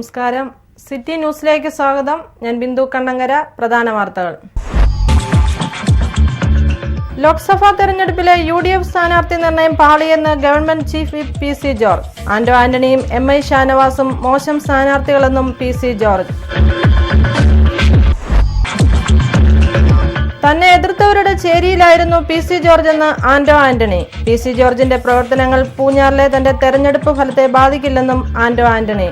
നമസ്കാരം. സിറ്റി ന്യൂസിലേക്ക് സ്വാഗതം. ഞാൻ ബിന്ദു കണ്ണങ്കര. പ്രധാന വാർത്തകൾ. ലോക്സഭാ തെരഞ്ഞെടുപ്പിലെ UDF സ്ഥാനാർത്ഥി നിർണയം പാളിയെന്ന് government chief whip PC George. Anto ആന്റണിയും MI ഷാനവാസും മോശം സ്ഥാനാർത്ഥികളെന്നും PC ജോർജ്. തന്നെ എതിർത്തവരുടെ ചേരിയിലായിരുന്നു PC ജോർജ് എന്ന് ആന്റോ ആന്റണി. PC ജോർജിന്റെ പ്രവർത്തനങ്ങൾ പൂഞ്ഞാറിലെ തന്റെ തെരഞ്ഞെടുപ്പ് ഫലത്തെ ബാധിക്കില്ലെന്നും ആന്റോ ആന്റണി.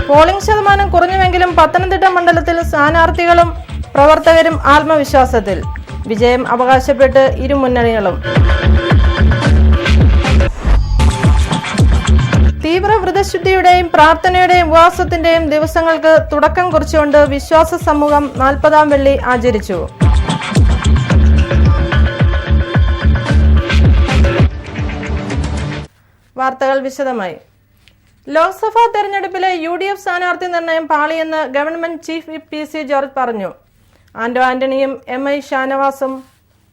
പോളിംഗ് ശതമാനം കുറഞ്ഞുവെങ്കിലും പത്തനംതിട്ട മണ്ഡലത്തിൽ സ്ഥാനാർത്ഥികളും പ്രവർത്തകരും ആത്മവിശ്വാസത്തിൽ. വിജയം അവകാശപ്പെട്ട് ഇരു മുന്നണികളും. തീവ്ര വ്രതശുദ്ധിയുടെയും പ്രാർത്ഥനയുടെയും ഉപവാസത്തിന്റെയും ദിവസങ്ങൾക്ക് തുടക്കം കുറിച്ചുകൊണ്ട് വിശ്വാസ സമൂഹം 40-ാം വെള്ളി ആചരിച്ചു. വാർത്തകൾ വിശദമായി. ലോക്സഭാ തെരഞ്ഞെടുപ്പിലെ UDF സ്ഥാനാർത്ഥി നിർണയം പാളിയെന്ന് government chief whip PC George പറഞ്ഞു. ആന്റോ ആന്റണിയും MI ഷാനവാസും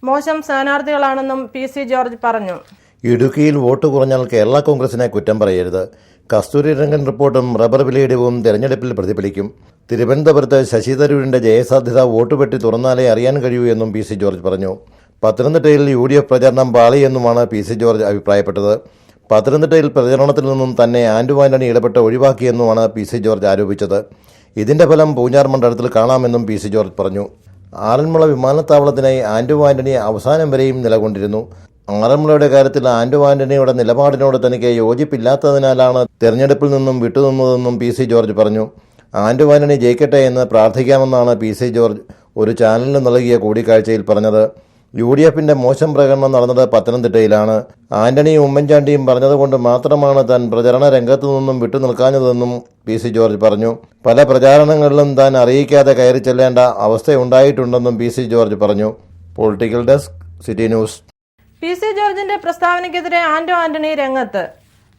മോശം സ്ഥാനാർത്ഥികളാണെന്നും PC ജോർജ് പറഞ്ഞു. ഇടുക്കിയിൽ വോട്ട് കുറഞ്ഞാൽ കേരള കോൺഗ്രസിനെ കുറ്റം പറയരുത്. കസ്തൂരി രംഗൻ റിപ്പോർട്ടും റബ്ബർ വിലയിടിവും തെരഞ്ഞെടുപ്പിൽ പ്രതിഫലിക്കും. തിരുവനന്തപുരത്ത് ശശി തരൂരിന്റെ ജയസാധ്യത വോട്ടുപെട്ടി തുറന്നാലേ അറിയാൻ കഴിയൂ എന്നും PC ജോർജ് പറഞ്ഞു. പത്തനംതിട്ടയിൽ UDF പ്രചാരണം പാളിയെന്നുമാണ് PC ജോർജ് അഭിപ്രായപ്പെട്ടത്. പത്തനംതിട്ടയിൽ പ്രചരണത്തിൽ നിന്നും തന്നെ ആന്റോ ആന്റണി ഇടപെട്ട് ഒഴിവാക്കിയെന്നുമാണ് PC ജോർജ് ആരോപിച്ചത്. ഇതിന്റെ ഫലം പൂഞ്ഞാർ മണ്ഡലത്തിൽ കാണാമെന്നും PC ജോർജ് പറഞ്ഞു. ആറന്മുള വിമാനത്താവളത്തിനായി ആന്റോ ആന്റണി അവസാനം വരെയും നിലകൊണ്ടിരുന്നു. ആറന്മുളയുടെ കാര്യത്തിൽ ആന്റോ ആന്റണിയുടെ നിലപാടിനോട് തനിക്ക് യോജിപ്പില്ലാത്തതിനാലാണ് തെരഞ്ഞെടുപ്പിൽ നിന്നും വിട്ടുനിന്നതെന്നും PC ജോർജ് പറഞ്ഞു. ആന്റോ ആന്റണി ജയിക്കട്ടെ എന്ന് പ്രാർത്ഥിക്കാമെന്നാണ് PC ജോർജ് ഒരു ചാനലിന് നൽകിയ കൂടിക്കാഴ്ചയിൽ പറഞ്ഞത്. UDFന്റെ മോശം പ്രകടനം നടന്നത് പത്തനംതിട്ടയിലാണ്. ആന്റണിയും ഉമ്മൻചാണ്ടിയും പറഞ്ഞതുകൊണ്ട് മാത്രമാണ് താൻ പ്രചരണ രംഗത്തു നിന്നും വിട്ടുനിൽക്കാഞ്ഞതെന്നും PC ജോർജ് പറഞ്ഞു. പല പ്രചാരണങ്ങളിലും താൻ അറിയിക്കാതെ കയറി ചെല്ലേണ്ട അവസ്ഥയുണ്ടായിട്ടുണ്ടെന്നും PC ജോർജ് പറഞ്ഞു. Political desk, city news. PC ജോർജിന്റെ പ്രസ്താവനയ്ക്കെതിരെ ആന്റോ ആന്റണി രംഗത്ത്.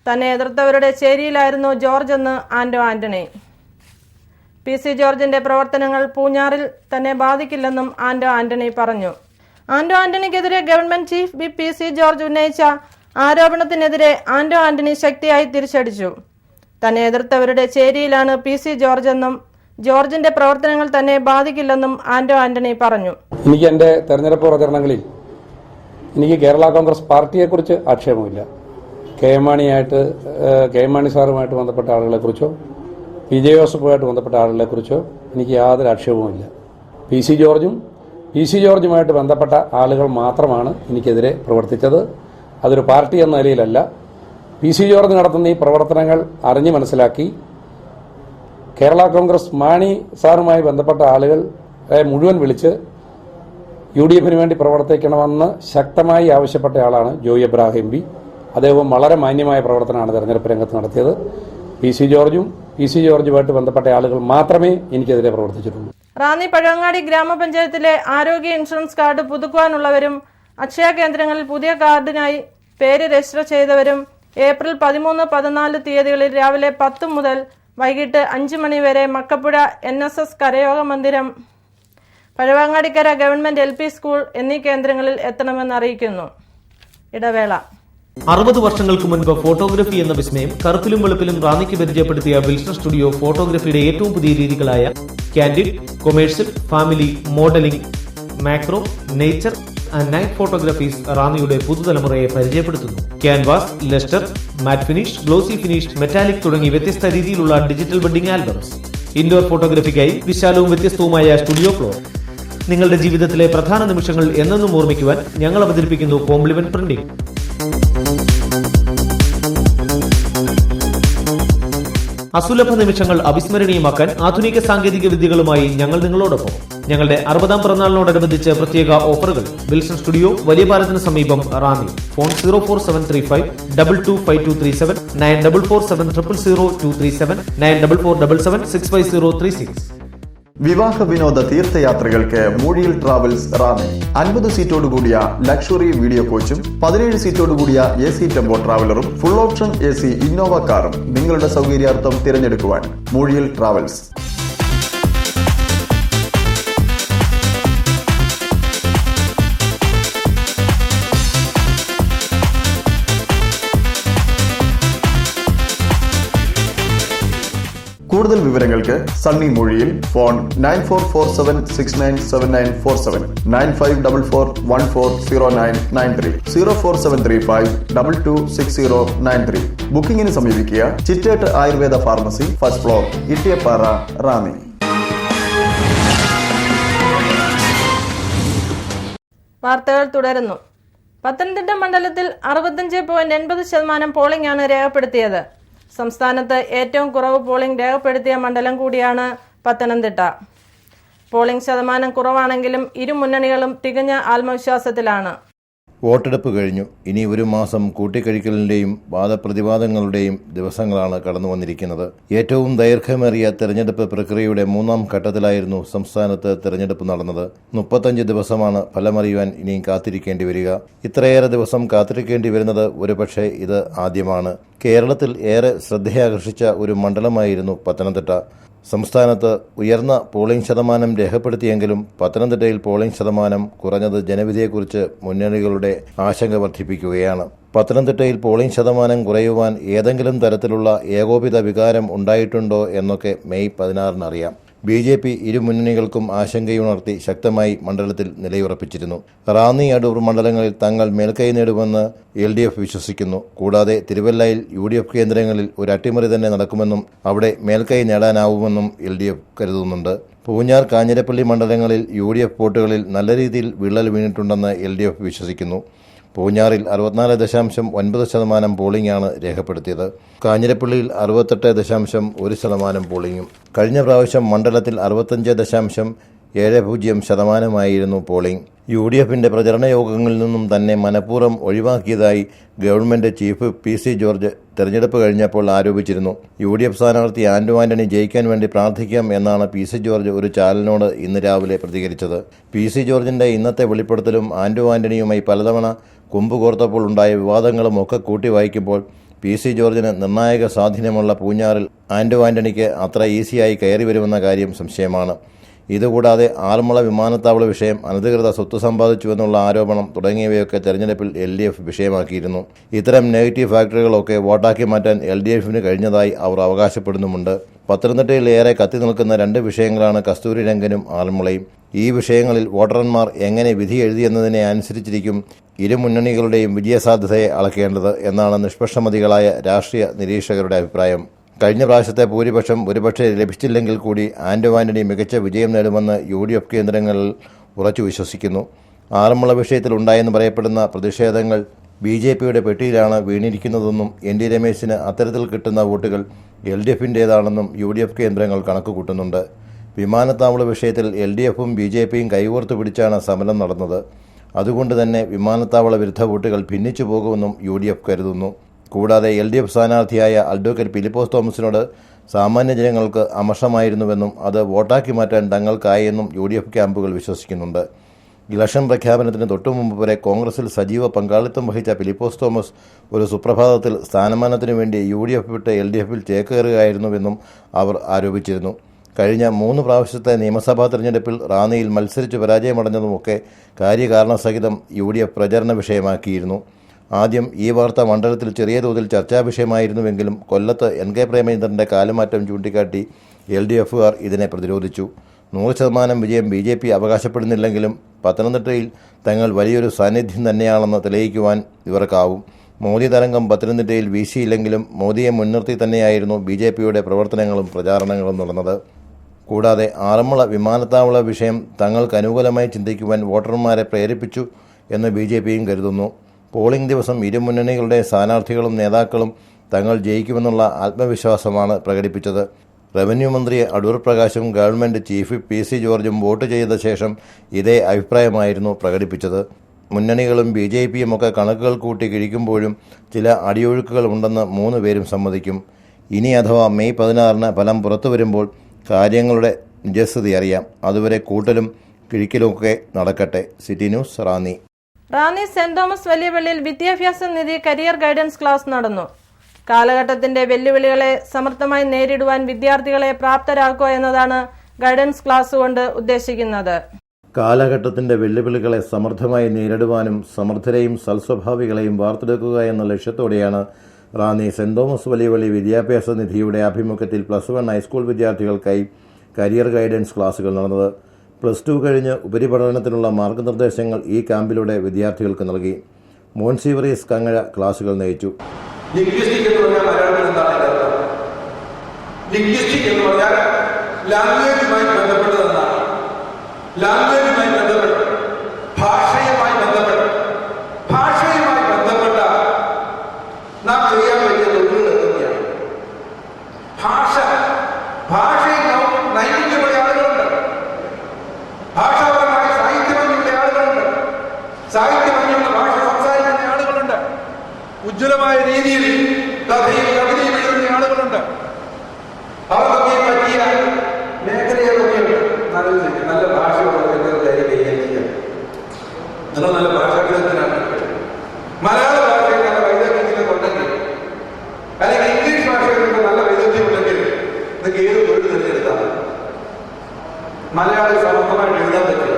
തന്നെ എതിർത്തവരുടെ ചേരിയിലായിരുന്നു ജോർജ് എന്ന് ആന്റോ ആന്റണി. PC ജോർജിന്റെ പ്രവർത്തനങ്ങൾ പൂഞ്ഞാറിൽ തന്നെ ബാധിക്കില്ലെന്നും ആന്റോ ആന്റണി പറഞ്ഞു. ആന്റോ ആന്റണിക്കെതിരെ government chief whip PC George ഉന്നയിച്ച ആരോപണത്തിനെതിരെ ആന്റോ ആന്റണി ശക്തിയായി തിരിച്ചടിച്ചു. തന്നെ എതിർത്തവരുടെ ചേരിയിലാണ് PC ജോർജ് എന്നും ജോർജിന്റെ പ്രവർത്തനങ്ങൾ തന്നെ ബാധിക്കില്ലെന്നും ആന്റോ ആന്റണി പറഞ്ഞു. എനിക്ക് എന്റെ തെരഞ്ഞെടുപ്പ് പ്രചരണങ്ങളിൽ എനിക്ക് കേരള കോൺഗ്രസ് പാർട്ടിയെക്കുറിച്ച് ആക്ഷേപമില്ല. കെ എം മാണി സാറുമായിട്ട് ബന്ധപ്പെട്ട ആളുകളെക്കുറിച്ചോ PJ ജോസഫുമായിട്ട് ബന്ധപ്പെട്ട ആളുകളെക്കുറിച്ചോ എനിക്ക് യാതൊരു ആക്ഷേപവുമില്ല. PC ജോർജുമായിട്ട് ബന്ധപ്പെട്ട ആളുകൾ മാത്രമാണ് എനിക്കെതിരെ പ്രവർത്തിച്ചത്. അതൊരു പാർട്ടി എന്ന നിലയിലല്ല. PC ജോർജ് നടത്തുന്ന ഈ പ്രവർത്തനങ്ങൾ അറിഞ്ഞു മനസ്സിലാക്കി കേരള കോൺഗ്രസ് മാണി സാറുമായി ബന്ധപ്പെട്ട ആളുകളെ മുഴുവൻ വിളിച്ച് UDFന് വേണ്ടി പ്രവർത്തിക്കണമെന്ന് ശക്തമായി ആവശ്യപ്പെട്ട ആളാണ് ജോയി എബ്രാഹിം MP. അദ്ദേഹം വളരെ മാന്യമായ പ്രവർത്തനമാണ് തെരഞ്ഞെടുപ്പ് രംഗത്ത് നടത്തിയത്. PC ജോർജുമായിട്ട് ബന്ധപ്പെട്ട ആളുകൾ മാത്രമേ എനിക്കെതിരെ പ്രവർത്തിച്ചിട്ടുള്ളൂ. റാന്നി പഴവങ്ങാടി ഗ്രാമപഞ്ചായത്തിലെ ആരോഗ്യ ഇൻഷുറൻസ് കാർഡ് പുതുക്കുവാനുള്ളവരും അക്ഷയ കേന്ദ്രങ്ങളിൽ പുതിയ കാർഡിനായി പേര് രജിസ്റ്റർ ചെയ്തവരും ഏപ്രിൽ 13, 14 തീയതികളിൽ രാവിലെ 10 മുതൽ വൈകിട്ട് 5 മണി വരെ മക്കപ്പുഴ NSS കരയോഗ മന്ദിരം, പഴവങ്ങാടിക്കര ഗവൺമെന്റ് LP സ്കൂൾ എന്നീ കേന്ദ്രങ്ങളിൽ എത്തണമെന്ന് അറിയിക്കുന്നു. ഇടവേള. 60 വർഷങ്ങൾക്ക് മുൻപ് ഫോട്ടോഗ്രഫി എന്ന വിസ്മയം കറുപ്പിലും വെളുപ്പിലും റാന്നിക്ക് പരിചയപ്പെടുത്തിയ വിൽസൺ സ്റ്റുഡിയോ ഫോട്ടോഗ്രഫിയുടെ ഏറ്റവും പുതിയ രീതികളായ candid, commercial, family, modelling, macro, nature and night photographies റാന്നിയുടെ പുതുതലമുറയെ പരിചയപ്പെടുത്തുന്നു. Canvas, lustre, matte finish, glossy finish, metallic തുടങ്ങി വ്യത്യസ്ത രീതിയിലുള്ള ഡിജിറ്റൽ വെഡിംഗ് ആൽബംസ്. ഇൻഡോർ ഫോട്ടോഗ്രഫിക്കായി വിശാലവും വ്യത്യസ്തവുമായ സ്റ്റുഡിയോ ഫ്ലോർ. നിങ്ങളുടെ ജീവിതത്തിലെ പ്രധാന നിമിഷങ്ങൾ എന്നെന്നും ഓർമ്മിക്കുവാൻ ഞങ്ങൾ അവതരിപ്പിക്കുന്നു കോംപ്ലിമെന്റ് പ്രിന്റിംഗ്. അസുലഭ നിമിഷങ്ങൾ അവിസ്മരണീയമാക്കാൻ ആധുനിക സാങ്കേതിക വിദ്യകളുമായി ഞങ്ങൾ നിങ്ങളോടൊപ്പം. ഞങ്ങളുടെ 60-ാം പിറന്നാളിനോടനുബന്ധിച്ച് പ്രത്യേക ഓഫറുകൾ. വിൽസൺ സ്റ്റുഡിയോ, വലിയ പാലത്തിന് സമീപം, റാന്നി. ഫോൺ 04735 225237 9447000237 944777 വിവാഹ വിനോദ തീർത്ഥയാത്രകൾക്ക് മൂഴിയിൽ ട്രാവൽസ് റാന്നി. 50 സീറ്റോടുകൂടിയ ലക്ഷറി വീഡിയോ കോച്ചും 17 സീറ്റോടുകൂടിയ AC ടെമ്പോ ട്രാവലറും ഫുൾ ഓപ്ഷൻ AC ഇന്നോവ കാറും നിങ്ങളുടെ സൗകര്യാർത്ഥം തിരഞ്ഞെടുക്കുവാൻ മൂഴിയിൽ ട്രാവൽസ്. കൂടുതൽ വിവരങ്ങൾക്ക് സണ്ണി മൊഴിയിൽ ഫോൺ 9447697947 9544140993 04735226093. ബുക്കിംഗിന് സമീപിക്കുക Chittettu Ayurveda pharmacy, first floor, Ittiyappara, Ranni. വാർത്തകൾ തുടരുന്നു. പത്തനംതിട്ട മണ്ഡലത്തിൽ 65.80% പോളിംഗ് ആണ് രേഖപ്പെടുത്തിയത്. സംസ്ഥാനത്ത് ഏറ്റവും കുറവ് പോളിംഗ് രേഖപ്പെടുത്തിയ മണ്ഡലം കൂടിയാണ് പത്തനംതിട്ട. പോളിംഗ് ശതമാനം കുറവാണെങ്കിലും ഇരു മുന്നണികളും തികഞ്ഞ ആത്മവിശ്വാസത്തിലാണ്. വോട്ടെടുപ്പ് കഴിഞ്ഞു. ഇനി ഒരു മാസം കൂട്ടിക്കഴിക്കലിന്റെയും വാദപ്രതിവാദങ്ങളുടെയും ദിവസങ്ങളാണ് കടന്നു വന്നിരിക്കുന്നത്. ഏറ്റവും ദൈർഘ്യമേറിയ തെരഞ്ഞെടുപ്പ് പ്രക്രിയയുടെ 3ാം ഘട്ടത്തിലായിരുന്നു സംസ്ഥാനത്ത് തെരഞ്ഞെടുപ്പ് നടന്നത്. 35 ദിവസമാണ് ഫലമറിയുവാൻ ഇനിയും കാത്തിരിക്കേണ്ടി വരിക. ഇത്രയേറെ ദിവസം കാത്തിരിക്കേണ്ടി വരുന്നത് ഒരുപക്ഷെ ഇത് ആദ്യമാണ്. കേരളത്തിൽ ഏറെ ശ്രദ്ധയാകർഷിച്ച ഒരു മണ്ഡലമായിരുന്നു പത്തനംതിട്ട. സംസ്ഥാനത്ത് ഉയർന്ന പോളിംഗ് ശതമാനം രേഖപ്പെടുത്തിയെങ്കിലും പത്തനംതിട്ടയിൽ പോളിംഗ് ശതമാനം കുറഞ്ഞത് ജനവിധിയെക്കുറിച്ച് മുന്നണികളുടെ ആശങ്ക വർദ്ധിപ്പിക്കുകയാണ്. പത്തനംതിട്ടയിൽ പോളിംഗ് ശതമാനം കുറയുവാൻ ഏതെങ്കിലും തരത്തിലുള്ള ഏകോപിത വികാരം ഉണ്ടായിട്ടുണ്ടോ എന്നൊക്കെ മെയ് 16 അറിയാം. BJP ഇരു മുന്നണികൾക്കും ആശങ്കയുണർത്തി ശക്തമായി മണ്ഡലത്തിൽ നിലയുറപ്പിച്ചിരുന്നു. റാന്നി, അടൂർ മണ്ഡലങ്ങളിൽ തങ്ങൾ മേൽക്കൈ നേടുമെന്ന് LDF വിശ്വസിക്കുന്നു. കൂടാതെ തിരുവല്ലയിൽ UDF കേന്ദ്രങ്ങളിൽ ഒരു അട്ടിമറി തന്നെ നടക്കുമെന്നും അവിടെ മേൽക്കൈ നേടാനാവുമെന്നും LDF കരുതുന്നുണ്ട്. പൂഞ്ഞാർ, കാഞ്ഞിരപ്പള്ളി മണ്ഡലങ്ങളിൽ UDF വോട്ടുകളിൽ നല്ല രീതിയിൽ വിള്ളൽ വീണിട്ടുണ്ടെന്ന് LDF വിശ്വസിക്കുന്നു. പൂഞ്ഞാറിൽ 64.9% പോളിംഗാണ് രേഖപ്പെടുത്തിയത്. കാഞ്ഞിരപ്പള്ളിയിൽ 68.1% പോളിംഗും. കഴിഞ്ഞ പ്രാവശ്യം മണ്ഡലത്തിൽ 65.70% പോളിംഗ്. UDFിന്റെ പ്രചരണ യോഗങ്ങളിൽ നിന്നും തന്നെ മനഃപൂർവ്വം ഒഴിവാക്കിയതായി ഗവൺമെന്റ് ചീഫ് PC ജോർജ് തെരഞ്ഞെടുപ്പ് കഴിഞ്ഞപ്പോൾ ആരോപിച്ചിരുന്നു. UDF സ്ഥാനാർത്ഥി ആന്റോ ആന്റണി ജയിക്കാൻ വേണ്ടി പ്രാർത്ഥിക്കാം എന്നാണ് PC ജോർജ് ഒരു ചാനലിനോട് ഇന്ന് രാവിലെ പ്രതികരിച്ചത്. PC ജോർജിന്റെ ഇന്നത്തെ വെളിപ്പെടുത്തലും ആന്റോ ആന്റണിയുമായി പലതവണ കുമ്പുകോർത്തപ്പോൾ ഉണ്ടായ വിവാദങ്ങളും ഒക്കെ കൂട്ടി വായിക്കുമ്പോൾ PC ജോർജിന് നിർണായക സ്വാധീനമുള്ള പൂഞ്ഞാറിൽ ആന്റോ ആന്റണിക്ക് അത്ര ഈസിയായി കയറി വരുമെന്ന കാര്യം സംശയമാണ്. ഇതുകൂടാതെ ആറന്മുള വിമാനത്താവള വിഷയം, അനധികൃത സ്വത്ത് സമ്പാദിച്ചുവെന്നുള്ള ആരോപണം തുടങ്ങിയവയൊക്കെ തെരഞ്ഞെടുപ്പിൽ LDF വിഷയമാക്കിയിരുന്നു. ഇത്തരം നെഗറ്റീവ് ഫാക്ടറുകളൊക്കെ വോട്ടാക്കി മാറ്റാൻ LDFിന് കഴിഞ്ഞതായി അവർ അവകാശപ്പെടുന്നുമുണ്ട്. പത്തനംതിട്ടയിൽ ഏറെ കത്തി നിൽക്കുന്ന 2 വിഷയങ്ങളാണ് കസ്തൂരി രംഗനും ആറന്മുളയും. ഈ വിഷയങ്ങളിൽ വോട്ടർമാർ എങ്ങനെ വിധി എഴുതിയെന്നതിനെ അനുസരിച്ചിരിക്കും ഇരു മുന്നണികളുടെയും വിജയസാധ്യതയെ അളക്കേണ്ടത് എന്നാണ് നിഷ്പക്ഷമതികളായ രാഷ്ട്രീയ നിരീക്ഷകരുടെ അഭിപ്രായം. കഴിഞ്ഞ പ്രാവശ്യത്തെ ഭൂരിപക്ഷം ഒരുപക്ഷെ ലഭിച്ചില്ലെങ്കിൽ കൂടി ആന്റോ ആന്റണി മികച്ച വിജയം നേടുമെന്ന് UDF കേന്ദ്രങ്ങളിൽ ഉറച്ചു വിശ്വസിക്കുന്നു. ആറന്മുള വിഷയത്തിൽ ഉണ്ടായെന്ന് പറയപ്പെടുന്ന പ്രതിഷേധങ്ങൾ BJPയുടെ പെട്ടിയിലാണ് വീണിരിക്കുന്നതെന്നും ND രമേശിന് അത്തരത്തിൽ കിട്ടുന്ന വോട്ടുകൾ LDFിൻ്റേതാണെന്നും UDF കേന്ദ്രങ്ങൾ കണക്കുകൂട്ടുന്നുണ്ട്. വിമാനത്താവള വിഷയത്തിൽ LDFും BJPയും കൈകോർത്ത് പിടിച്ചാണ് സമരം നടന്നത്. അതുകൊണ്ട് തന്നെ വിമാനത്താവള വിരുദ്ധ വോട്ടുകൾ ഭിന്നിച്ചു പോകുമെന്നും UDF കരുതുന്നു. കൂടാതെ LDF സ്ഥാനാർത്ഥിയായ അഡ്വക്കേറ്റ് ഫിലിപ്പോസ് തോമസിനോട് സാമാന്യ ജനങ്ങൾക്ക് അമർഷമായിരുന്നുവെന്നും അത് വോട്ടാക്കി മാറ്റാൻ തങ്ങൾക്കായെന്നും UDF ക്യാമ്പുകൾ വിശ്വസിക്കുന്നുണ്ട്. ഇലക്ഷൻ പ്രഖ്യാപനത്തിന് തൊട്ടുമുമ്പ് വരെ കോൺഗ്രസിൽ സജീവ പങ്കാളിത്തം വഹിച്ച ഫിലിപ്പോസ് തോമസ് ഒരു സുപ്രഭാതത്തിൽ സ്ഥാനമാനത്തിനു വേണ്ടി UDF വിട്ട് LDFിൽ ചേക്കേറുകയായിരുന്നുവെന്നും അവർ ആരോപിച്ചിരുന്നു. കഴിഞ്ഞ 3 പ്രാവശ്യത്തെ നിയമസഭാ തെരഞ്ഞെടുപ്പിൽ റാന്നിയിൽ മത്സരിച്ച് പരാജയമടഞ്ഞതുമൊക്കെ കാര്യകാരണസഹിതം UDF പ്രചരണ വിഷയമാക്കിയിരുന്നു. ആദ്യം ഈ വാർത്ത മണ്ഡലത്തിൽ ചെറിയ തോതിൽ ചർച്ചാ വിഷയമായിരുന്നുവെങ്കിലും കൊല്ലത്ത് NK പ്രേമചന്ദ്രന്റെ കാലുമാറ്റം ചൂണ്ടിക്കാട്ടി LDFുകാർ ഇതിനെ പ്രതിരോധിച്ചു. 100% വിജയം BJP അവകാശപ്പെടുന്നില്ലെങ്കിലും പത്തനംതിട്ടയിൽ തങ്ങൾ വലിയൊരു സാന്നിധ്യം തന്നെയാണെന്ന് തെളിയിക്കുവാൻ ഇവർക്കാവും. മോദി തരംഗം പത്തനംതിട്ടയിൽ വീശിയില്ലെങ്കിലും മോദിയെ മുൻനിർത്തി തന്നെയായിരുന്നു BJPയുടെ പ്രവർത്തനങ്ങളും പ്രചാരണങ്ങളും നടന്നത്. കൂടാതെ ആറന്മുള വിമാനത്താവള വിഷയം തങ്ങൾക്ക് അനുകൂലമായി ചിന്തിക്കുവാൻ വോട്ടർമാരെ പ്രേരിപ്പിച്ചു എന്ന് BJPയും കരുതുന്നു. പോളിംഗ് ദിവസം ഇരു മുന്നണികളുടെ സ്ഥാനാർത്ഥികളും നേതാക്കളും തങ്ങൾ ജയിക്കുമെന്നുള്ള ആത്മവിശ്വാസമാണ് പ്രകടിപ്പിച്ചത്. റവന്യൂ മന്ത്രി അടൂർ പ്രകാശും ഗവൺമെന്റ് ചീഫ് PC ജോർജും വോട്ട് ചെയ്ത ശേഷം ഇതേ അഭിപ്രായമായിരുന്നു പ്രകടിപ്പിച്ചത്. മുന്നണികളും BJPയും ഒക്കെ കണക്കുകൾ കൂട്ടി കിഴിക്കുമ്പോഴും ചില അടിയൊഴുക്കുകൾ ഉണ്ടെന്ന് 3 പേരും സമ്മതിക്കും. ഇനി അഥവാ മെയ് 16 ഫലം പുറത്തു വരുമ്പോൾ കാര്യങ്ങളുടെ നിജസ്ഥിതി അറിയാം. അതുവരെ കൂട്ടലും കിഴിക്കലുമൊക്കെ നടക്കട്ടെ. City news, Ranni. Ranni saint Thomas വലിയ പള്ളിയിൽ വിദ്യാഭ്യാസ നിധി കരിയർ ഗൈഡൻസ് ക്ലാസ് നടന്നു. കാലഘട്ടത്തിന്റെ വെല്ലുവിളികളെ സമർത്ഥമായി നേരിടുവാൻ വിദ്യാർത്ഥികളെ പ്രാപ്തരാക്കുക എന്നതാണ് ഗൈഡൻസ് ക്ലാസ് കൊണ്ട് ഉദ്ദേശിക്കുന്നത്. കാലഘട്ടത്തിന്റെ വെല്ലുവിളികളെ സമർത്ഥമായി നേരിടുവാനും സമർത്ഥരെയും സൽസ്വഭാവികളെയും വാർത്തെടുക്കുക എന്ന ലക്ഷ്യത്തോടെയാണ് റാന്നി സെന്റ് തോമസ് വലിയപള്ളി വിദ്യാഭ്യാസ നിധിയുടെ ആഭിമുഖ്യത്തിൽ +1 ഹൈസ്കൂൾ വിദ്യാർത്ഥികൾക്കായി കരിയർ ഗൈഡൻസ് ക്ലാസുകൾ നടന്നത്. +2 കഴിഞ്ഞ് ഉപരിപഠനത്തിനുള്ള മാർഗനിർദ്ദേശങ്ങൾ ഈ ക്യാമ്പിലൂടെ വിദ്യാർത്ഥികൾക്ക് നൽകി. മോൻസിവറീസ് കങ്ങഴ ക്ലാസുകൾ നയിച്ചു. ലിംഗ്വിസ്റ്റിക് എന്ന് പറഞ്ഞാൽ മലയാളത്തിൽ എന്താണ് അർത്ഥം? ലിംഗ്വിസ്റ്റിക് എന്ന് പറഞ്ഞാൽ ലാംഗ്വേജുമായി ബന്ധപ്പെട്ടതെന്നാണ്. ലാംഗ്വേജുമായി ബന്ധപ്പെട്ട്, ഭാഷയുമായി ബന്ധപ്പെട്ട്, ഭാഷയുമായി ബന്ധപ്പെട്ട നാം ചെയ്യാൻ പറ്റിയ തൊഴിലുകൾ എന്തൊക്കെയാണ്? ഭാഷയിൽ നൈപുണ്യമുള്ള ആളുകളുണ്ട്, ഭാഷാപരമായ സാഹിത്യമന്യുള്ള ആളുകളുണ്ട്, സാഹിത്യമന്യുള്ള ഭാഷ സംസാരിക്കുന്ന ആളുകളുണ്ട്, ഉജ്ജ്വലമായ രീതിയിൽ കഥയും കവിതയും എഴുതുന്ന ആളുകളുണ്ട്. അവർക്കൊക്കെ പറ്റിയ മേഖലയൊക്കെയുണ്ട്. നല്ല ഭാഷയുള്ളവർക്ക് നിങ്ങൾ നല്ല ഭാഷാഗ്രഹത്തിനാണ്. മലയാള ഭാഷയിൽ നല്ല വൈദഗ്ധ്യം ഉണ്ടെങ്കിൽ, അല്ലെങ്കിൽ ഇംഗ്ലീഷ് ഭാഷയിൽ നിങ്ങൾക്ക് നല്ല വൈദഗ്ധ്യം ഉണ്ടെങ്കിൽ നിങ്ങൾക്ക് ഏത് തൊഴിൽ തിരഞ്ഞെടുത്താൽ മലയാളി സമർത്ഥമായിട്ട് എഴുതാൻ പറ്റില്ല.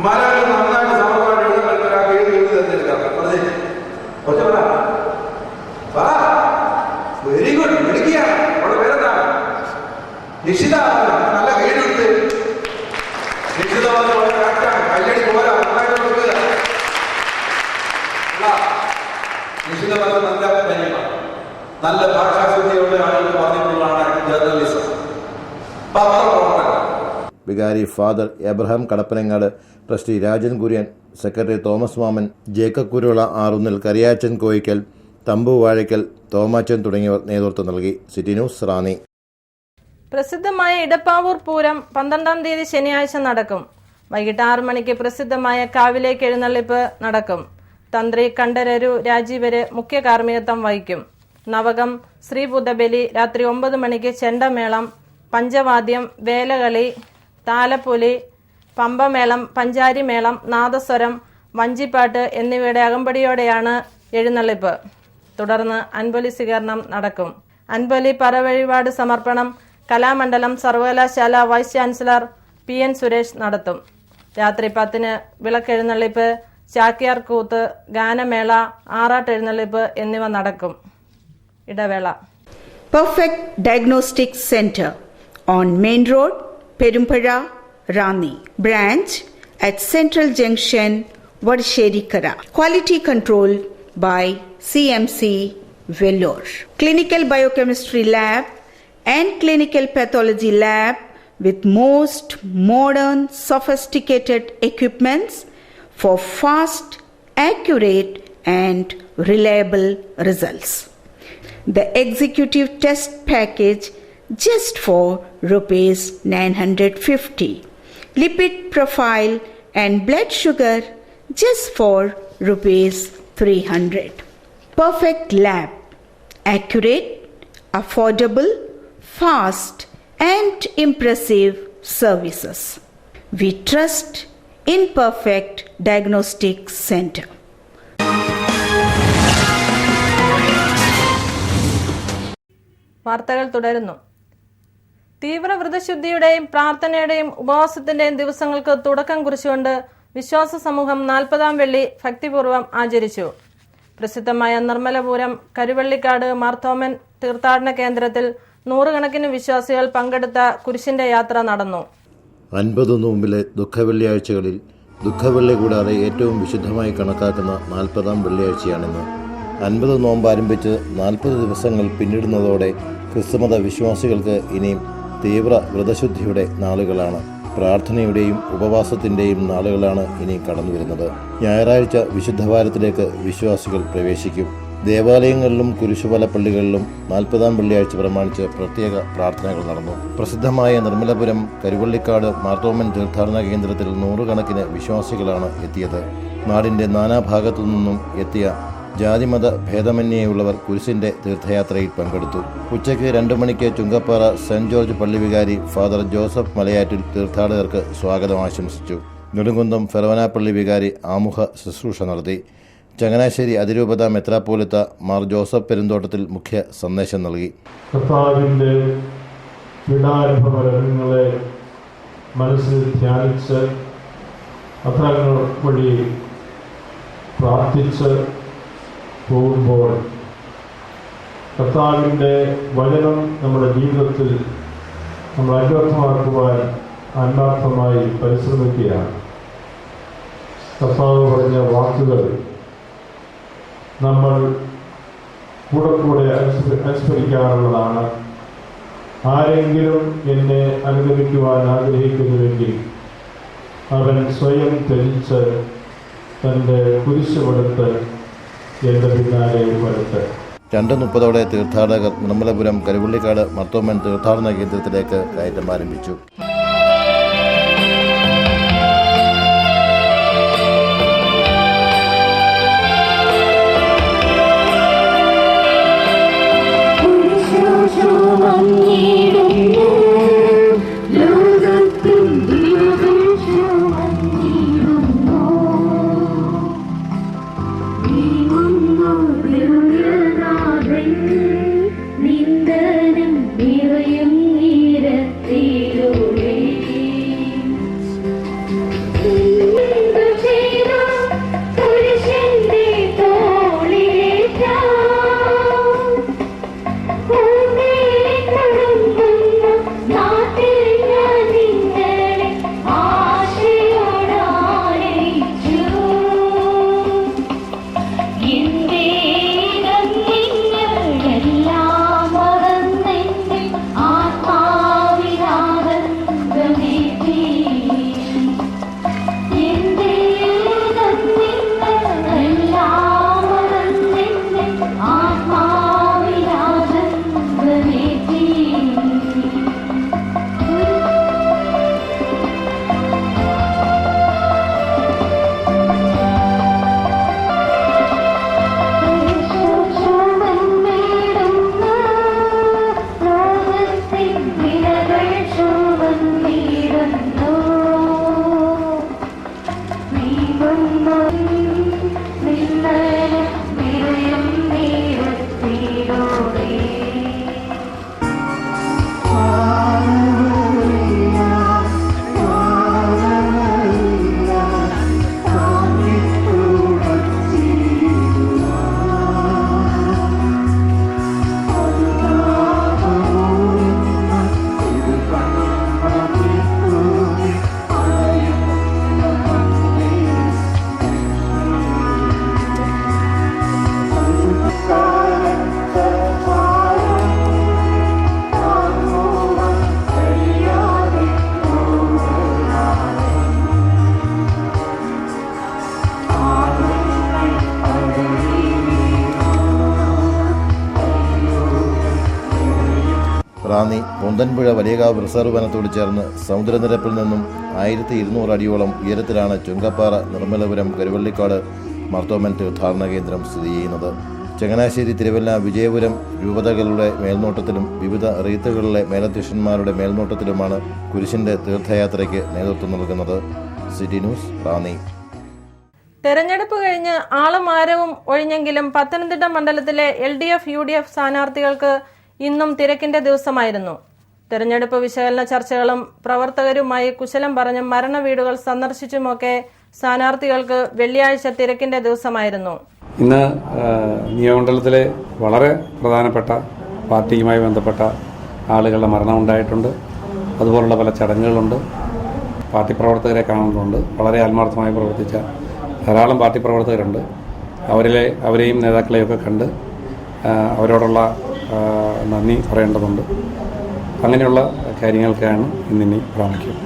മലയാളി നന്നായിട്ട് സമർത്ഥമായിട്ട് എഴുതാൻ പറ്റുന്ന ഒരാൾക്ക് ഏത് തൊഴിൽ തിരഞ്ഞെടുക്കാം? വെരി ഗുഡ്, മിടുക്കിയാണ്. അവിടെ പേരെന്താണ്? നിഷിത. നല്ല കൈയെടുത്ത് നിഷിത കയ്യടി പോരാ, നന്നായിട്ട് കൊടുക്കുക. നിഷിത പറഞ്ഞ നല്ല ധന്യമാണ്. നല്ല ഭാഷാശുദ്ധിയുള്ള ആളുകൾ പറഞ്ഞിട്ടുള്ളതാണ് ജേർണലിസം, പത്രപ്രവർത്തനം. വികാരി father Abraham Kadappanangad, trustee Rajan Kurian, secretary Thomas Mammen, Jacob Kurula Arunnil, Kariyachan Koickal, Thampu Vazhakkal, Thomachan തുടങ്ങിയവർ നേതൃത്വം നൽകി. City news, Ranni. പ്രസിദ്ധമായ ഇടപ്പാവൂർ പൂരം 12-ാം തീയതി ശനിയാഴ്ച നടക്കും. വൈകിട്ട് 6 മണിക്ക് പ്രസിദ്ധമായ കാവിലേക്ക് എഴുന്നള്ളിപ്പ് നടക്കും. തന്ത്രി കണ്ഠരരു രാജീവര് മുഖ്യ കാർമ്മികത്വം വഹിക്കും. നവകം ശ്രീബുദ്ധബലി രാത്രി 9 മണിക്ക് ചെണ്ടമേളം, പഞ്ചവാദ്യം, വേലകളി, താലപ്പൊലി, പമ്പമേളം, പഞ്ചാരിമേളം, നാദസ്വരം, വഞ്ചിപ്പാട്ട് എന്നിവയുടെ അകമ്പടിയോടെയാണ് എഴുന്നള്ളിപ്പ്. തുടർന്ന് അൻപൊലി സ്വീകരണം നടക്കും. അൻപൊലി പറവഴിപാട് സമർപ്പണം കലാമണ്ഡലം സർവകലാശാല വൈസ് ചാൻസലർ PN സുരേഷ് നടത്തും. രാത്രി 10-ന് വിളക്കെഴുന്നള്ളിപ്പ്, ചാക്യാർ കൂത്ത്, ഗാനമേള, ആറാട്ടെഴുന്നള്ളിപ്പ് എന്നിവ നടക്കും. ഇടവേള. Perfect Diagnostic Center on Main Road, Perumpara, Rani. Branch at Central Junction, Vadsheri-Kara. Quality control by CMC Vellore. Clinical Biochemistry Lab and Clinical Pathology Lab with most modern sophisticated equipments for fast, accurate and reliable results. The executive test package just for rupees 950. Lipid profile and blood sugar just for rupees 300. Perfect Lab. Accurate, affordable, fast and impressive services. We trust in Perfect Diagnostic Center. വാർത്തകൾ തുടരുന്നു. തീവ്ര വ്രതശുദ്ധിയുടെയും പ്രാർത്ഥനയുടെയും ഉപവാസത്തിന്റെയും ദിവസങ്ങൾക്ക് തുടക്കം കുറിച്ചുകൊണ്ട് വിശ്വാസ സമൂഹം 40-ാം വെള്ളി ഭക്തിപൂർവ്വം ആചരിച്ചു. പ്രസിദ്ധമായ നിർമ്മലപുരം കരുവള്ളിക്കാട് മാർത്തോമൻ തീർത്ഥാടന കേന്ദ്രത്തിൽ 100 കണക്കിന് വിശ്വാസികൾ പങ്കെടുത്ത കുരിശിന്റെ യാത്ര നടന്നു. 50 നോമ്പിലെ ദുഃഖവെള്ളിയാഴ്ചകളിൽ ദുഃഖവെള്ളി കൂടാതെ ഏറ്റവും വിശുദ്ധമായി കണക്കാക്കുന്ന 40-ാം വെള്ളിയാഴ്ചയാണിന്ന്. 50 നോമ്പ് ആരംഭിച്ച് 40 ദിവസങ്ങൾ പിന്നിടുന്നതോടെ ക്രിസ്തുമത വിശ്വാസികൾക്ക് ഇനിയും തീവ്ര വ്രതശുദ്ധിയുടെ നാളുകളാണ്. പ്രാർത്ഥനയുടെയും ഉപവാസത്തിൻ്റെയും നാളുകളാണ് ഇനി കടന്നു വരുന്നത്. ഞായറാഴ്ച വിശുദ്ധവാരത്തിലേക്ക് വിശ്വാസികൾ പ്രവേശിക്കും. ദേവാലയങ്ങളിലും കുരിശുപല പള്ളികളിലും 40-ാം വെള്ളിയാഴ്ച പ്രമാണിച്ച് പ്രത്യേക പ്രാർത്ഥനകൾ നടന്നു. പ്രസിദ്ധമായ നിർമ്മലപുരം കരുവള്ളിക്കാട് മാർത്തോമൻ തീർത്ഥാടന കേന്ദ്രത്തിൽ 100 കണക്കിന് വിശ്വാസികളാണ് എത്തിയത്. നാടിൻ്റെ നാനാഭാഗത്തു നിന്നും എത്തിയ ജാതിമത ഭേദമന്യേയുള്ളവർ കുരിശിന്റെ തീർത്ഥയാത്രയിൽ പങ്കെടുത്തു. ഉച്ചയ്ക്ക് 2 മണിക്ക് ചുങ്കപ്പാറ സെന്റ് ജോർജ് പള്ളി വികാരി ഫാദർ ജോസഫ് മലയാറ്റിൽ തീർത്ഥാടകർക്ക് സ്വാഗതം ആശംസിച്ചു. നെടുങ്കുന്നം ഫെറവനാപ്പള്ളി വികാരി ആമുഖ ശുശ്രൂഷ നടത്തി. ചങ്ങനാശ്ശേരി അതിരൂപത മെത്രാപ്പോലിത്ത മാർ ജോസഫ് പെരുന്തോട്ടത്തിൽ മുഖ്യ സന്ദേശം നൽകി. കർത്താവിൻ്റെ പീഡാനുഭവങ്ങളെ മനസ്സിൽ ധ്യാനിച്ച് അധരങ്ങൾ വഴി പ്രാർത്ഥിച്ച് പോകുമ്പോൾ കർത്താവിൻ്റെ വചനം നമ്മുടെ ജീവിതത്തിൽ നമ്മൾ അന്വർത്ഥമാക്കുവാൻ ആത്മാർത്ഥമായി പരിശ്രമിക്കുകയാണ്. കർത്താവ് പറഞ്ഞ വാക്കുകൾ നമ്മൾ കൂടെ അനുസ്മരിക്കാറുള്ളതാണ്. ആരെങ്കിലും എന്നെ അനുഗമിക്കുവാൻ ആഗ്രഹിക്കുന്നുവെങ്കിൽ അവൻ സ്വയം ത്യജിച്ച് തൻ്റെ കുരിശുമെടുത്ത് എൻ്റെ പിന്നാലെ വരട്ടെ. 2:30 തീർത്ഥാടകർ നിർമ്മലപുരം കരുവള്ളിക്കാട് മർത്തോമൻ തീർത്ഥാടന കേന്ദ്രത്തിലേക്ക് കയറ്റം ആരംഭിച്ചു. റാന്നി പൊന്തൻപുഴ വലിയകാവ് റിസർവ് വനത്തോട് ചേർന്ന് സമുദ്രനിരപ്പിൽ നിന്നും 1200 അടിയോളം ഉയരത്തിലാണ് ചുങ്കപ്പാറ നിർമ്മലപുരം കരുവള്ളിക്കാട് മർത്തോമൻ തീർത്ഥാടന കേന്ദ്രം സ്ഥിതി ചെയ്യുന്നത്. ചങ്ങനാശ്ശേരി, തിരുവല്ല, വിജയപുരം രൂപതകളുടെ മേൽനോട്ടത്തിലും വിവിധ റീത്തുകളിലെ മേലധ്യക്ഷന്മാരുടെ മേൽനോട്ടത്തിലുമാണ് കുരിശിന്റെ തീർത്ഥയാത്രയ്ക്ക് നേതൃത്വം നൽകുന്നത്. City news, Ranni. തെരഞ്ഞെടുപ്പ് കഴിഞ്ഞ് ആളും ആരവും ഒഴിഞ്ഞെങ്കിലും പത്തനംതിട്ട മണ്ഡലത്തിലെ LDF UDF സ്ഥാനാർത്ഥികൾക്ക് ഇന്നും തിരക്കിന്റെ ദിവസമായിരുന്നു. തെരഞ്ഞെടുപ്പ് വിശകലന ചർച്ചകളും പ്രവർത്തകരുമായി കുശലം പറഞ്ഞും മരണവീടുകൾ സന്ദർശിച്ചുമൊക്കെ സ്ഥാനാർത്ഥികൾക്ക് വെള്ളിയാഴ്ച തിരക്കിന്റെ ദിവസമായിരുന്നു. ഇന്ന് നിയമമണ്ഡലത്തിലെ വളരെ പ്രധാനപ്പെട്ട പാർട്ടിയുമായി ബന്ധപ്പെട്ട ആളുകളുടെ മരണമുണ്ടായിട്ടുണ്ട്. അതുപോലുള്ള പല ചടങ്ങുകളുണ്ട്. പാർട്ടി പ്രവർത്തകരെ കാണുന്നുണ്ട്. വളരെ ആത്മാർത്ഥമായി പ്രവർത്തിച്ച ധാരാളം പാർട്ടി പ്രവർത്തകരുണ്ട്. അവരെയും നേതാക്കളെയൊക്കെ കണ്ട് അവരോടുള്ള നന്ദി പറയേണ്ടതുണ്ട്. അങ്ങനെയുള്ള കാര്യങ്ങൾക്കാണ് ഇന്നിനി പ്രാമുഖ്യം.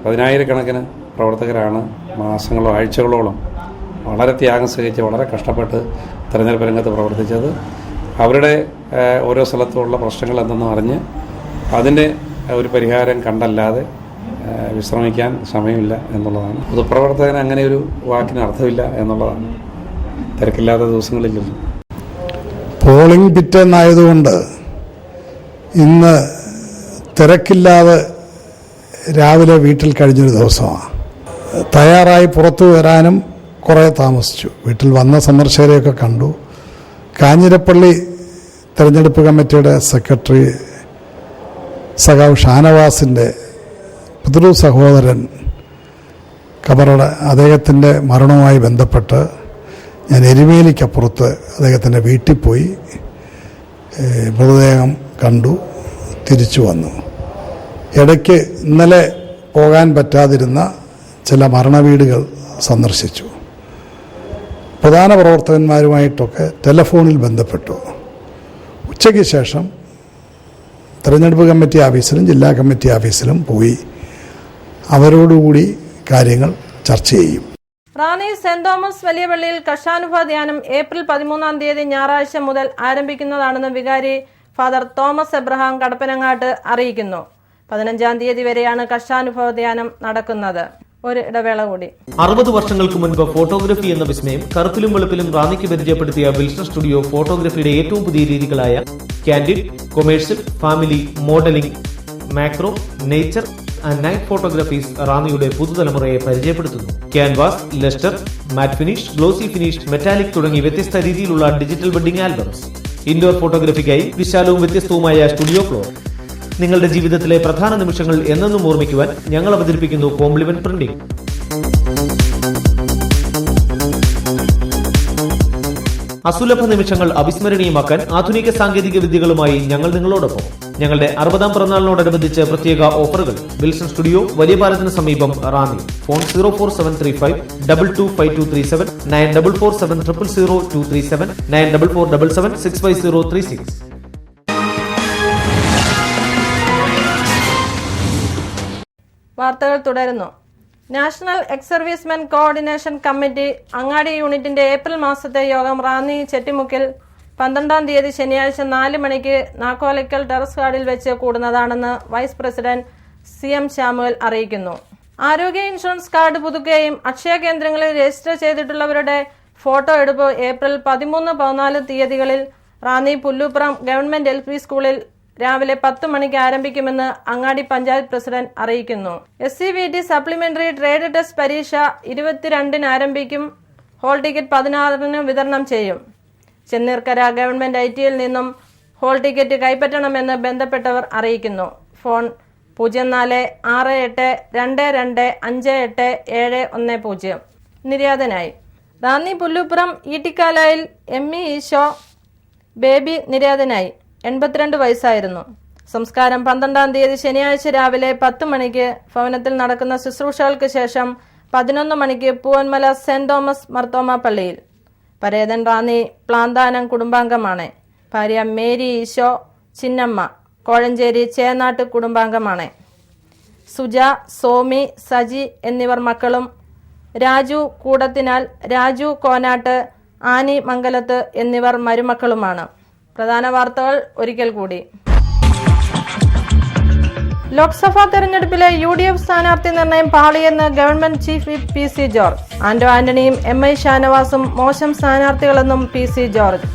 പതിനായിരക്കണക്കിന് പ്രവർത്തകരാണ് മാസങ്ങളോ ആഴ്ചകളോളം വളരെ ത്യാഗം സഹിച്ച് വളരെ കഷ്ടപ്പെട്ട് തെരഞ്ഞെടുപ്പ് രംഗത്ത് പ്രവർത്തിച്ചത്. അവരുടെ ഓരോ സ്ഥലത്തുമുള്ള പ്രശ്നങ്ങൾ എന്തെന്ന് അറിഞ്ഞ് അതിൻ്റെ ഒരു പരിഹാരം കണ്ടല്ലാതെ വിശ്രമിക്കാൻ സമയമില്ല എന്നുള്ളതാണ്. പൊതുപ്രവർത്തകന് അങ്ങനെ ഒരു വാക്കിന് അർത്ഥമില്ല എന്നുള്ളതാണ്. തിരക്കില്ലാത്ത ദിവസങ്ങളില്ലല്ലോ. പോളിംഗ് പിറ്റേന്നായതുകൊണ്ട് ഇന്ന് തിരക്കില്ലാതെ രാവിലെ വീട്ടിൽ കഴിഞ്ഞൊരു ദിവസമാണ്. തയ്യാറായി പുറത്തു വരാനും കുറേ താമസിച്ചു. വീട്ടിൽ വന്ന സന്ദർശകരെയൊക്കെ കണ്ടു. കാഞ്ഞിരപ്പള്ളി തെരഞ്ഞെടുപ്പ് കമ്മിറ്റിയുടെ സെക്രട്ടറി സഖാവ് ഷാനവാസിൻ്റെ പിതൃ സഹോദരൻ കബറട അദ്ദേഹത്തിൻ്റെ മരണവുമായി ബന്ധപ്പെട്ട് ഞാൻ എരുമേലിക്കപ്പുറത്ത് അദ്ദേഹത്തിൻ്റെ വീട്ടിൽ പോയി മൃതദേഹം കണ്ടു, തിരിച്ചു വന്നു. ഇടയ്ക്ക് ഇന്നലെ പോകാൻ പറ്റാതിരുന്ന ചില മരണവീടുകൾ സന്ദർശിച്ചു. പ്രധാന പ്രവർത്തകന്മാരുമായിട്ടൊക്കെ ടെലഫോണിൽ ബന്ധപ്പെട്ടു. ഉച്ചയ്ക്ക് ശേഷം തെരഞ്ഞെടുപ്പ് കമ്മിറ്റി ഓഫീസിലും ജില്ലാ കമ്മിറ്റി ഓഫീസിലും പോയി അവരോടുകൂടി കാര്യങ്ങൾ ചർച്ച ചെയ്യും. റാന്നി സെന്റ് തോമസ് വലിയ പള്ളിയിൽ കർഷാനുഭവ ധ്യാനം ഏപ്രിൽ 13 ഞായറാഴ്ച മുതൽ ആരംഭിക്കുന്നതാണെന്ന് വികാരി ഫാദർ തോമസ് എബ്രഹാം കടപ്പനങ്ങാട്ട് അറിയിക്കുന്നു. 15 വരെയാണ് കർഷാനുഭവ ധ്യാനം നടക്കുന്നത്. ഒരു ഇടവേള കൂടി. 60 വർഷങ്ങൾക്ക് മുൻപ് ഫോട്ടോഗ്രഫി എന്ന വിസ്മയം കറുപ്പിലും വെളുപ്പിലും റാന്നിക്ക് പരിചയപ്പെടുത്തിയ വിൽസൺ സ്റ്റുഡിയോ ഫോട്ടോഗ്രഫിയുടെ ഏറ്റവും പുതിയ രീതികളായ candid, commercial, family, modelling, macro, nature and night photographies റാന്നിയുടെ പുതുതലമുറയെ പരിചയപ്പെടുത്തുന്നു. Canvas, lustre, matte finish, glossy finish, metallic തുടങ്ങി വ്യത്യസ്ത രീതിയിലുള്ള ഡിജിറ്റൽ വെഡിംഗ് ആൽബംസ്. ഇൻഡോർ ഫോട്ടോഗ്രഫിക്കായി വിശാലവും വ്യത്യസ്തവുമായ സ്റ്റുഡിയോ ഫ്ലോർ. നിങ്ങളുടെ ജീവിതത്തിലെ പ്രധാന നിമിഷങ്ങൾ എന്നെന്നും ഓർമ്മിക്കുവാൻ ഞങ്ങൾ അവതരിപ്പിക്കുന്നു കോംപ്ലിമെന്റ് പ്രിന്റിംഗ്. അസുലഭ നിമിഷങ്ങൾ അവിസ്മരണീയമാക്കാൻ ആധുനിക സാങ്കേതിക വിദ്യകളുമായി ഞങ്ങൾ നിങ്ങളോടൊപ്പം. ഞങ്ങളുടെ 60ാം പിറന്നാളിനോടനുബന്ധിച്ച് പ്രത്യേക ഓഫറുകൾ. വിൽസൺ സ്റ്റുഡിയോ, വലിയ പാലത്തിന് സമീപം, റാന്നി. ഫോൺ 04735 225237 9447 00237 9447 65036. വാർത്തകൾ തുടരുന്നു. National ex servicemen coordination committee അങ്ങാടി യൂണിറ്റിന്റെ ഏപ്രിൽ മാസത്തെ യോഗം റാന്നി ചെട്ടിമുക്കിൽ 12 ശനിയാഴ്ച 4 മണിക്ക് നാക്കോലക്കൽ ടെറസ് ഹാളിൽ വെച്ച് കൂടുന്നതാണെന്ന് വൈസ് പ്രസിഡന്റ് CM ശാമുവൽ അറിയിക്കുന്നു. ആരോഗ്യ ഇൻഷുറൻസ് കാർഡ് പുതുക്കുകയും അക്ഷയ കേന്ദ്രങ്ങളിൽ രജിസ്റ്റർ ചെയ്തിട്ടുള്ളവരുടെ ഫോട്ടോ എടുപ്പ് ഏപ്രിൽ 13, 14 തീയതികളിൽ റാന്നി പുല്ലൂപ്പുറം ഗവൺമെന്റ് LP സ്കൂളിൽ രാവിലെ 10 മണിക്ക് ആരംഭിക്കുമെന്ന് അങ്ങാടി പഞ്ചായത്ത് പ്രസിഡന്റ് അറിയിക്കുന്നു. SCVT സപ്ലിമെന്ററി ട്രേഡ് ടെസ്റ്റ് പരീക്ഷ 22 ആരംഭിക്കും. ഹോൾ ടിക്കറ്റ് 16 വിതരണം ചെയ്യും. ചെന്നീർക്കര ഗവൺമെന്റ് ITയിൽ നിന്നും ഹോൾ ടിക്കറ്റ് കൈപ്പറ്റണമെന്ന് ബന്ധപ്പെട്ടവർ അറിയിക്കുന്നു. ഫോൺ 0468225810. നിര്യാതനായി റാന്നി പുല്ലൂപ്പുറം ഈട്ടിക്കാലായിൽ ME ഈശോ ബേബി നിര്യാതനായി. 82 വയസ്സായിരുന്നു. സംസ്കാരം 12 ശനിയാഴ്ച രാവിലെ 10 മണിക്ക് ഭവനത്തിൽ നടക്കുന്ന ശുശ്രൂഷകൾക്ക് ശേഷം 11 മണിക്ക് പൂവന്മല സെന്റ് തോമസ് മർത്തോമ പള്ളിയിൽ. പരേതൻ റാന്നി പ്ലാന്താനം കുടുംബാംഗമാണ്. ഭാര്യ മേരി ഈശോ ചിന്നമ്മ കോഴഞ്ചേരി ചേനാട്ട് കുടുംബാംഗമാണ്. സുജ, സോമി, സജി എന്നിവർ മക്കളും. രാജു കൂടത്തിനാൽ, രാജു കോനാട്ട്, ആനി മംഗലത്ത് എന്നിവർ മരുമക്കളുമാണ്. പ്രധാന വാർത്തകൾ ഒരിക്കൽ കൂടി. ലോക്സഭാ തെരഞ്ഞെടുപ്പിലെ UDF സ്ഥാനാർത്ഥി നിർണയം പാളിയെന്ന് government chief whip PC George. Anto ആന്റണിയും MI ഷാനവാസും മോശം സ്ഥാനാർത്ഥികളെന്നും PC ജോർജ്.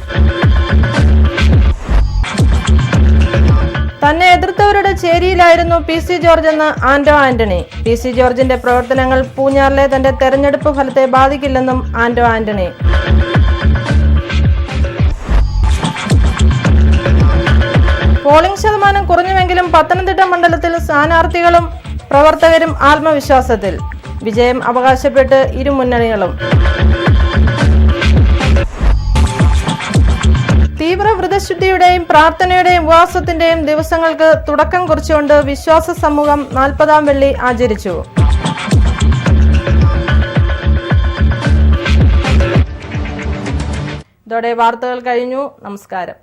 തന്നെ എതിർത്തവരുടെ ചേരിയിലായിരുന്നു PC ജോർജ് എന്ന് ആന്റോ ആന്റണി. PC ജോർജിന്റെ പ്രവർത്തനങ്ങൾ പൂഞ്ഞാറിലെ തന്റെ തെരഞ്ഞെടുപ്പ് ഫലത്തെ ബാധിക്കില്ലെന്നും ആന്റോ ആന്റണി. പോളിംഗ് ശതമാനം കുറഞ്ഞുവെങ്കിലും പത്തനംതിട്ട മണ്ഡലത്തിൽ സ്ഥാനാർത്ഥികളും പ്രവർത്തകരും ആത്മവിശ്വാസത്തിൽ. വിജയം അവകാശപ്പെട്ട് ഇരു മുന്നണികളും. തീവ്ര വ്രതശുദ്ധിയുടെയും പ്രാർത്ഥനയുടെയും ഉപവാസത്തിന്റെയും ദിവസങ്ങൾക്ക് തുടക്കം കുറിച്ചുകൊണ്ട് വിശ്വാസ സമൂഹം 40ാം വെള്ളി ആചരിച്ചു. ഇതോടെ വാർത്തകൾ കഴിഞ്ഞു. നമസ്കാരം.